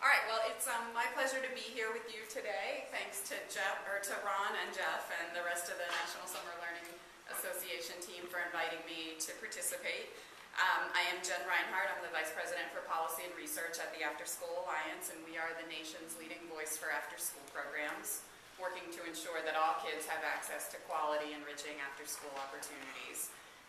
All right, well, it's my pleasure to be here with you today. Thanks to Ron and Jeff and the rest of the National Summer Learning Association team for inviting me to participate. I am Jen Reinhardt. I'm the Vice President for Policy and Research at the After School Alliance, and we are the nation's leading voice for after-school programs, working to ensure that all kids have access to quality, enriching after-school opportunities.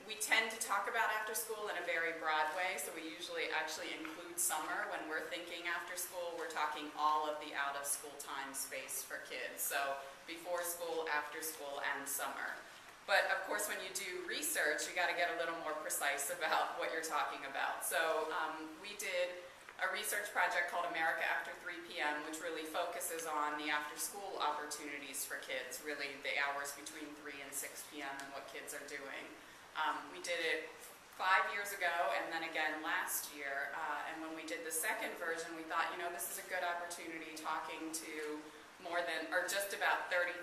We tend to talk about after school in a very broad way, so we usually actually include summer. When we're thinking after school, we're talking all of the out of school time space for kids. So before school, after school, and summer. But of course, when you do research, you got to get a little more precise about what you're talking about. So we did a research project called America After 3 p.m., which really focuses on the after-school opportunities for kids, really the hours between 3 and 6 p.m. and what kids are doing. We did it 5 years ago and then again last year, and when we did the second version, we thought, you know, this is a good opportunity talking to more than, or just about 30,000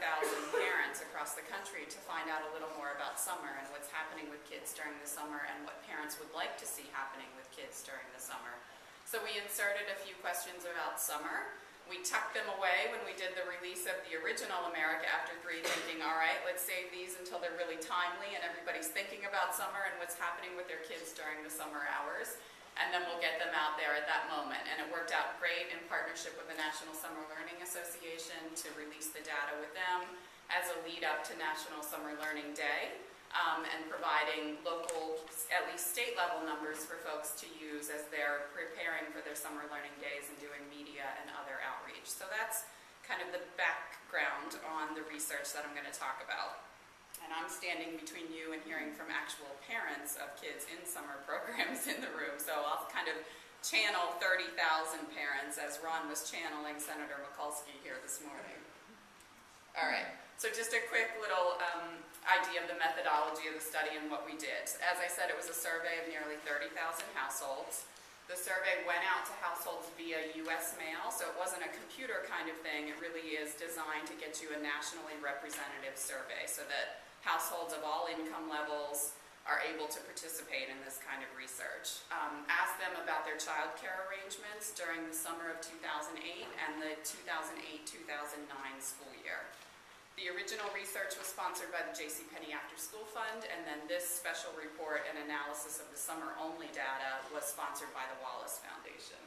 parents across the country to find out a little more about summer and what's happening with kids during the summer and what parents would like to see happening with kids during the summer. So we inserted a few questions about summer. We tucked them away when we did the release of the original America After 3, thinking, all right, let's save these until they're really timely and everybody's thinking about summer and what's happening with their kids during the summer hours, and then we'll get them out there at that moment. And it worked out great in partnership with the National Summer Learning Association to release the data with them as a lead up to National Summer Learning Day. And providing local, at least state-level numbers for folks to use as they're preparing for their summer learning days and doing media and other outreach. So that's kind of the background on the research that I'm going to talk about. And I'm standing between you and hearing from actual parents of kids in summer programs in the room. So I'll kind of channel 30,000 parents as Ron was channeling Senator Mikulski here this morning. All right. So just a quick little idea of the methodology of the study and what we did. As I said, it was a survey of nearly 30,000 households. The survey went out to households via U.S. mail, so it wasn't a computer kind of thing. It really is designed to get you a nationally representative survey so that households of all income levels are able to participate in this kind of research. Ask them about their child care arrangements during the summer of 2008 and the 2008-2009 school year. The original research was sponsored by the JCPenney After School Fund, and then this special report and analysis of the summer-only data was sponsored by the Wallace Foundation.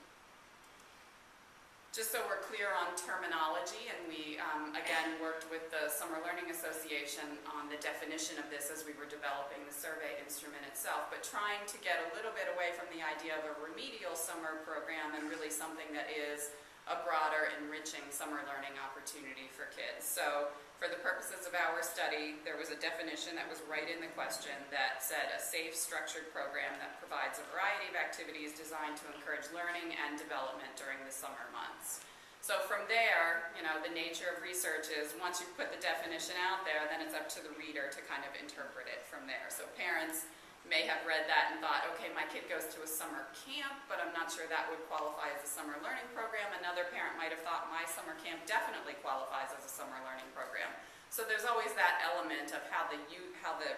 Just so we're clear on terminology, and we again worked with the Summer Learning Association on the definition of this as we were developing the survey instrument itself, but trying to get a little bit away from the idea of a remedial summer program and really something that is a broader, enriching summer learning opportunity for kids. So for the purposes of our study, there was a definition that was right in the question that said a safe, structured program that provides a variety of activities designed to encourage learning and development during the summer months. So from there, you know, the nature of research is once you put the definition out there, then it's up to the reader to kind of interpret it from there. So parents may have read that and thought, okay, my kid goes to a summer camp, but I'm not sure that would qualify as a summer learning program. Another parent might have thought my summer camp definitely qualifies as a summer learning program. So there's always that element of how the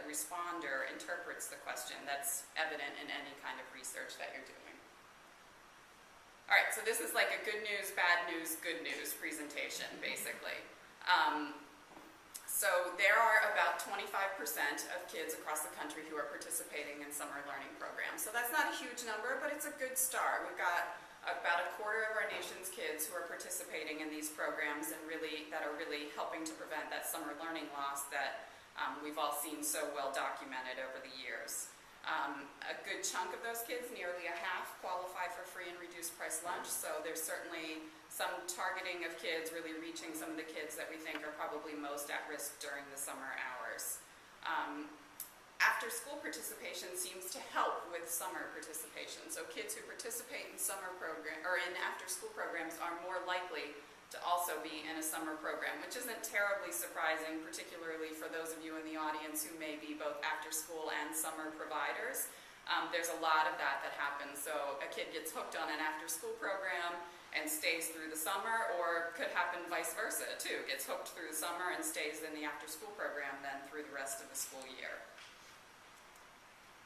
responder interprets the question that's evident in any kind of research that you're doing. All right, so this is like a good news, good news presentation, basically. So there are about 25% of kids across the country who are participating in summer learning programs. So that's not a huge number, but it's a good start. We've got about a quarter of our nation's kids who are participating in these programs and that are really helping to prevent that summer learning loss that we've all seen so well documented over the years. A good chunk of those kids, nearly a half, qualify for free and reduced price lunch, so there's certainly some targeting of kids, really reaching some of the kids that we think are probably most at risk during the summer hours. After-school participation seems to help with summer participation, so kids who participate in summer program or in after-school programs are more likely to also be in a summer program, which isn't terribly surprising, particularly for those of you in the audience who may be both after-school and summer providers. There's a lot of that happens. So a kid gets hooked on an after-school program and stays through the summer, or could happen vice versa too. Gets hooked through the summer and stays in the after-school program then through the rest of the school year.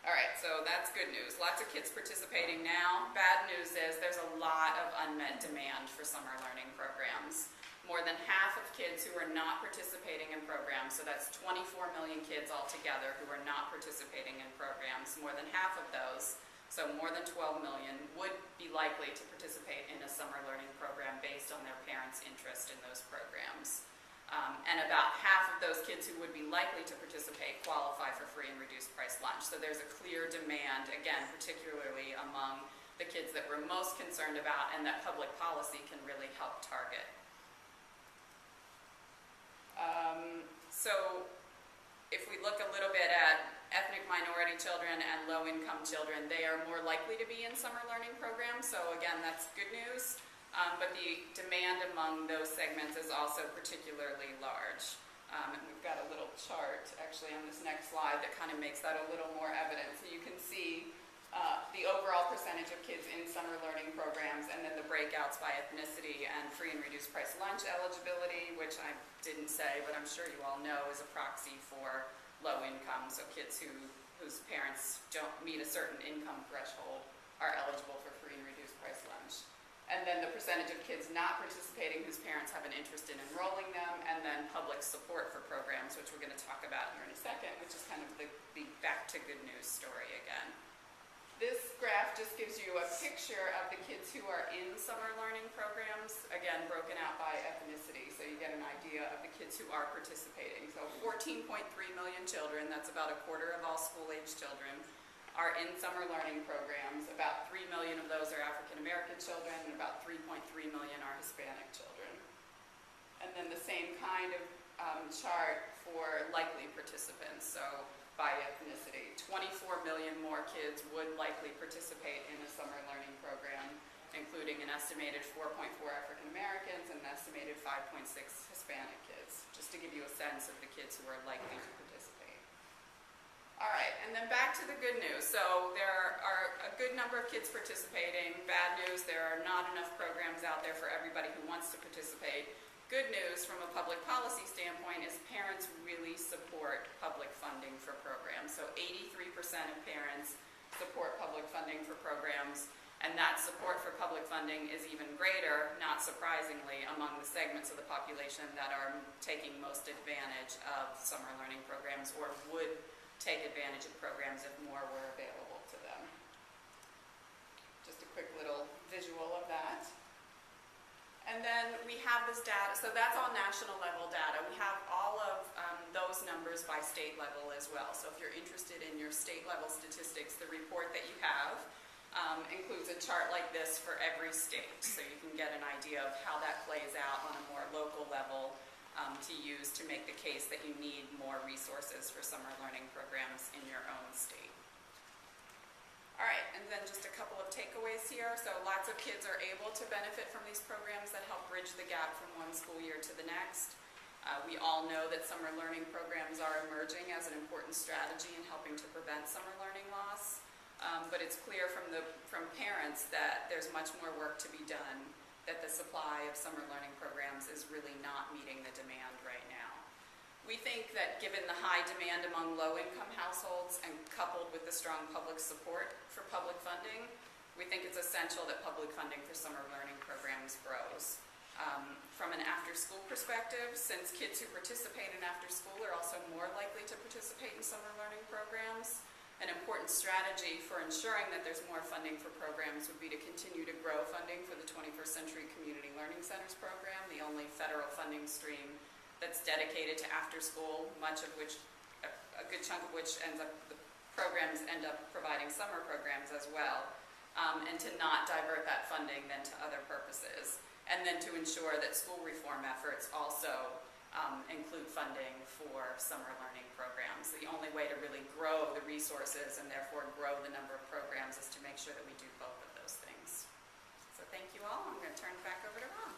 All right, so that's good news. Lots of kids participating now. Bad news is there's a lot of unmet demand for summer learning programs. More than half of kids who are not participating in programs, so that's 24 million kids altogether who are not participating in programs, more than half of those, so more than 12 million, would be likely to participate in a summer learning program based on their parents' interest in those programs. And about half of those kids who would be likely to participate qualify for free and reduced price lunch. So there's a clear demand, again, particularly among the kids that we're most concerned about and that public policy can really help target. So if we look a little bit at ethnic minority children and low-income children, they are more likely to be in summer learning programs. So again, that's good news. But the demand among those segments is also particularly large. And we've got a little chart actually on this next slide that kind of makes that a little more evident. So you can see the overall percentage of kids in summer learning programs and then the breakouts by ethnicity and free and reduced price lunch eligibility, which I didn't say, but I'm sure you all know is a proxy for low income. So kids whose parents don't meet a certain income threshold are eligible for free and reduced price lunch. And then the percentage of kids not participating whose parents have an interest in enrolling them, and then public support for programs, which we're going to talk about here in a second, which is kind of the back to good news story again. This graph just gives you a picture of the kids who are in summer learning programs, again broken out by ethnicity, so you get an idea of the kids who are participating. So 14.3 million children, that's about a quarter of all school-age children, are in summer learning programs. About 3 million of those are African American children, and about 3.3 million are Hispanic children. And then the same kind of chart for likely participants, so by ethnicity. 24 million more kids would likely participate in a summer learning program, including an estimated 4.4 African Americans and an estimated 5.6 Hispanic kids, just to give you a sense of the kids who are likely to participate. All right, and then back to the good news. So there are a good number of kids participating. Bad news, there are not enough programs out there for everybody who wants to participate. Good news from a public policy standpoint is parents really support public funding for programs. So 83% of parents support public funding for programs, and that support for public funding is even greater, not surprisingly, among the segments of the population that are taking most advantage of summer learning programs or would take advantage of programs if more were available to them. Just a quick little visual of that. And then we have this data, so that's all national level data. We have all of those numbers by state level as well. So if you're interested in your state level statistics, the report that you have includes a chart like this for every state. So you can get an idea of how that plays out on a more local level to use to make the case that you need more resources for summer learning programs in your own state. All right, and then just a couple of takeaways here. So lots of kids are able to benefit from these programs that help bridge the gap from one school year to the next. We all know that summer learning programs are emerging as an important strategy in helping to prevent summer learning loss. But it's clear from parents that there's much more work to be done, that the supply of summer learning programs is really not meeting the demand right now. We think that given the high demand among low-income households and coupled with the strong public support for public funding, we think it's essential that public funding for summer learning programs grows. From an after-school perspective, since kids who participate in after-school are also more likely to participate in summer learning programs, an important strategy for ensuring that there's more funding for programs would be to continue to grow funding for the 21st Century Community Learning Centers program, the only federal funding stream that's dedicated to after school, much of which, a good chunk of which the programs end up providing summer programs as well, and to not divert that funding then to other purposes, and then to ensure that school reform efforts also include funding for summer learning programs. The only way to really grow the resources and therefore grow the number of programs is to make sure that we do both of those things. So thank you all. I'm going to turn it back over to Ron.